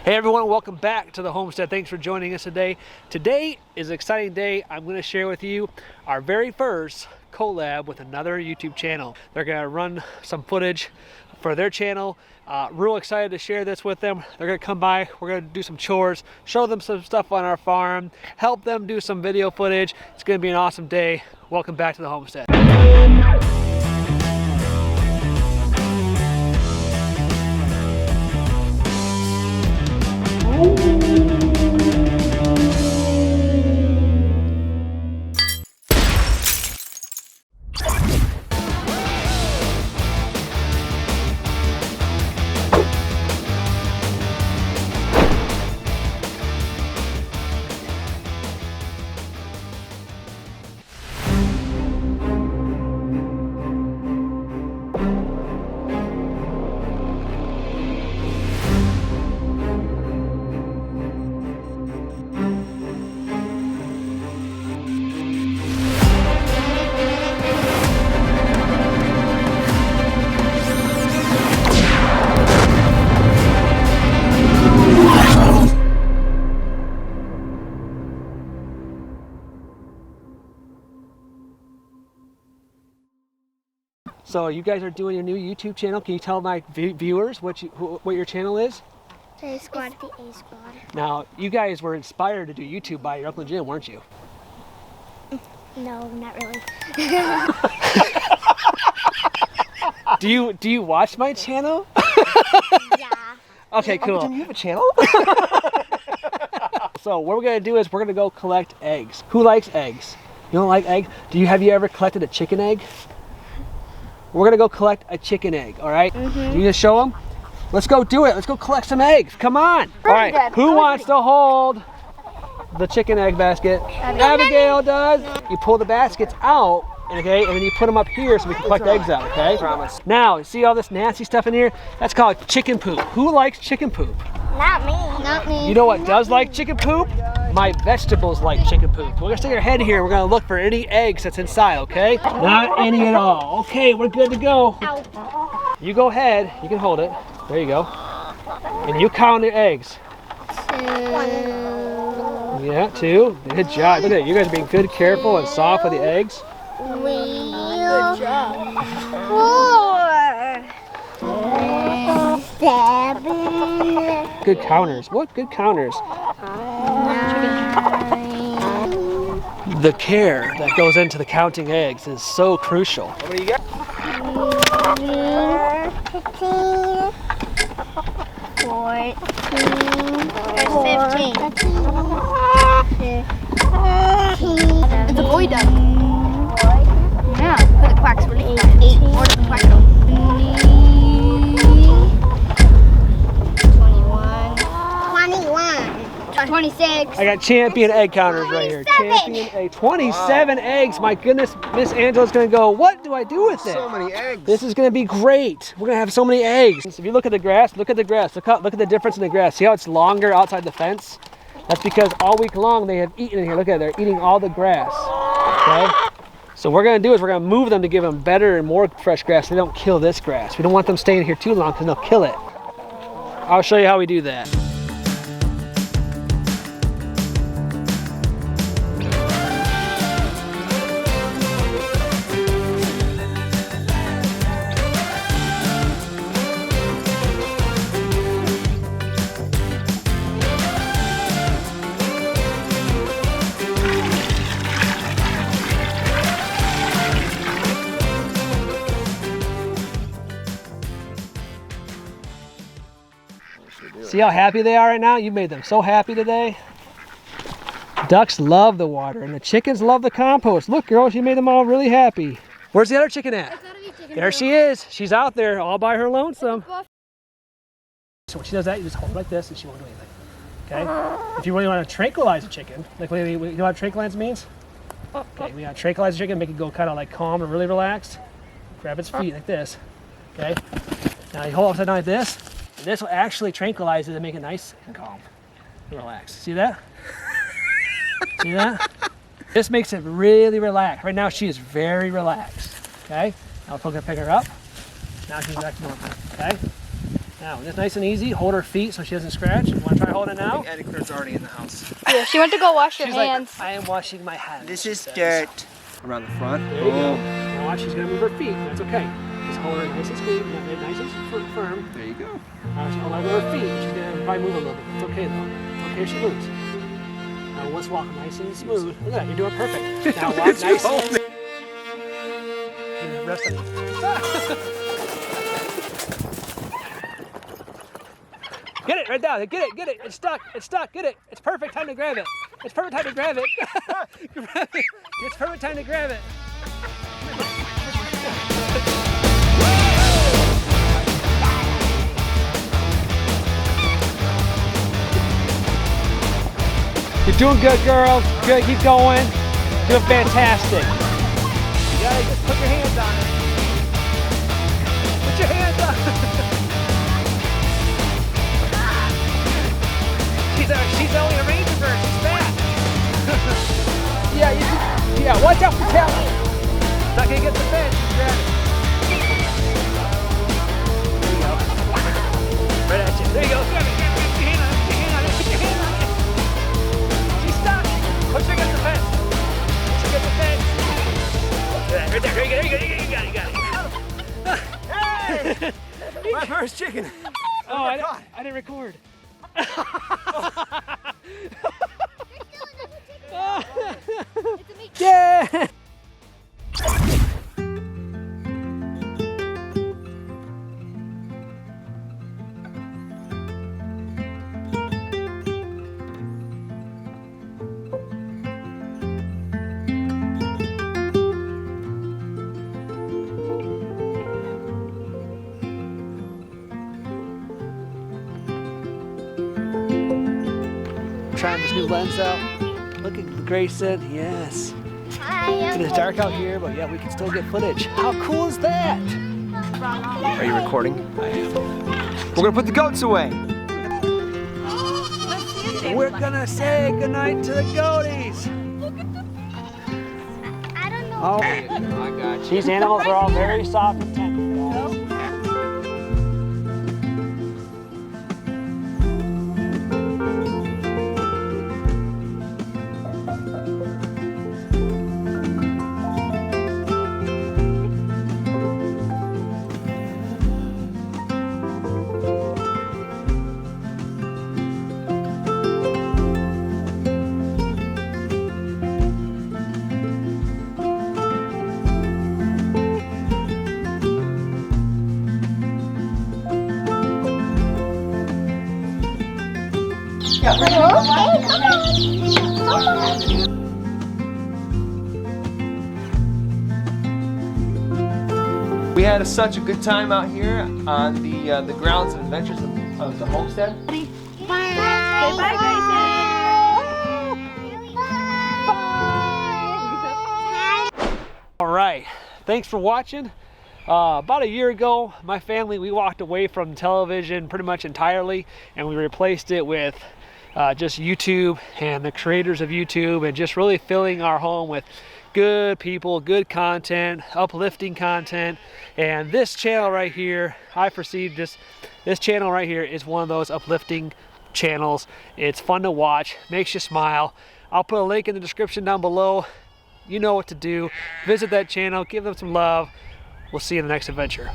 Hey everyone, welcome back to the homestead. Thanks for joining us today. Today is an exciting day. I'm going to share with you our very first collab with another YouTube channel. They're going to run some footage for their channel. Real excited to share this with them. They're going to come by, we're going to do some chores, show them some stuff on our farm, help them do some video footage. It's going to be an awesome day. Welcome back to the homestead. So you guys are doing your new YouTube channel. Can you tell my viewers what your channel is? A Squad. The A Squad. Now, you guys were inspired to do YouTube by your Uncle Jim, weren't you? No, not really. Do you watch my channel? Yeah. Okay, cool. Uncle Jim, you have a channel? So what we're gonna do is we're gonna go collect eggs. Who likes eggs? You don't like eggs? Have you ever collected a chicken egg? We're gonna go collect a chicken egg, all right? You gonna show them? Let's go do it. Let's go collect some eggs. Come on. All right, who wants to hold the chicken egg basket? Abigail does. You pull the baskets out, okay, and then you put them up here so we can collect eggs out, okay? Promise. Now, see all this nasty stuff in here? That's called chicken poop. Who likes chicken poop? Not me. Not me. You know what does like chicken poop? My vegetables like chicken poop. We're gonna stick our head here. We're gonna look for any eggs that's inside, okay? Not any at all. Okay, we're good to go. Ow. You go ahead. You can hold it. There you go. And you count the eggs. 2. Yeah, 2. Good job. Look at it. You guys are being good, careful, and soft with the eggs. 3. Good job. 4. 7. Good counters. What good counters? 9. The care that goes into the counting eggs is so crucial. How many you got? 15. 14. There's 15. 15. It's a boy duck. Yeah, but it quacks really fast. 18. Or does it quack at all? 26. I got champion egg counters right here. 27. Champion egg. 27 eggs. My goodness, Miss Angela's gonna go, what do I do with it? So many eggs. This is gonna be great. We're gonna have so many eggs. If you look at the grass, look at the grass. Look at the difference in the grass. See how it's longer outside the fence? That's because all week long they have eaten in here. Look at it, they're eating all the grass. Okay? So what we're gonna do is we're gonna move them to give them better and more fresh grass so they don't kill this grass. We don't want them staying here too long because they'll kill it. I'll show you how we do that. See how happy they are right now? You made them so happy today. Ducks love the water and the chickens love the compost. Look, girls, you made them all really happy. Where's the other chicken at? There she is. She's out there all by her lonesome. So when she does that, you just hold it like this and she won't do anything. Okay? If you really want to tranquilize a chicken, like you know what tranquilize means? Okay, we gotta tranquilize the chicken, make it go kind of like calm and really relaxed. Grab its feet like this. Okay? Now you hold it upside down like this. And this will actually tranquilize it and make it nice and calm and relaxed. See that? See that? This makes it really relaxed. Right now she is very relaxed. Okay? Now we're gonna pick her up. Now she's back to normal. Okay? Now, just nice and easy. Hold her feet so she doesn't scratch. You want to try holding it now? Eddie Claire's already in the house. Yeah, she went to go wash her She's hands. like, I am washing my hands. This is dirt. Around the front. There you go. Now watch, she's gonna move her feet. That's okay. Just hold her nice and squeeze, nice and firm. There you go. She's gonna let her feet. She's gonna probably move a little bit. It's okay though. It's okay if she moves. Now let's walk nice and smooth. Look at that, you're doing perfect. Now walk nice and rest of it. Get it right down. Get it. It's stuck. Get it. It's perfect time to grab it. It's perfect time to grab it. Grab it. It's perfect time to grab it. You're doing good, girls. Good. Keep going. Doing fantastic. You gotta just put your hands on it. Put your hands on it. She's only a ranger bird. She's fast. Yeah, watch out for Kelly. Not gonna get the fence. Grab it. There you go. Right at you. There you go. Grab it. Put your hand on it. Put your hand on it. She's stuck. Push her against the fence. Push her against the fence. Right there. There you go. You got it. Hey! My first chicken. Oh, I didn't record. Yeah! Trying this new lens out. Look at Grayson, yes. It's dark out here, but yeah, we can still get footage. How cool is that? Are you recording? I am. We're gonna put the goats away. We're gonna say goodnight to the goaties. I don't know. Oh, I got you. these animals are all very soft and tender, guys. We had such a good time out here on the grounds and adventures of the homestead. Say bye, All right, thanks for watching. About a year ago, my family, we walked away from television pretty much entirely, and we replaced it with just YouTube and the creators of YouTube, and just really filling our home with good people, good content, uplifting content. And this channel right here, I perceive this channel right here is one of those uplifting channels. It's fun to watch, makes you smile. I'll put a link in the description down below. You know what to do. Visit that channel, give them some love. We'll see you in the next adventure.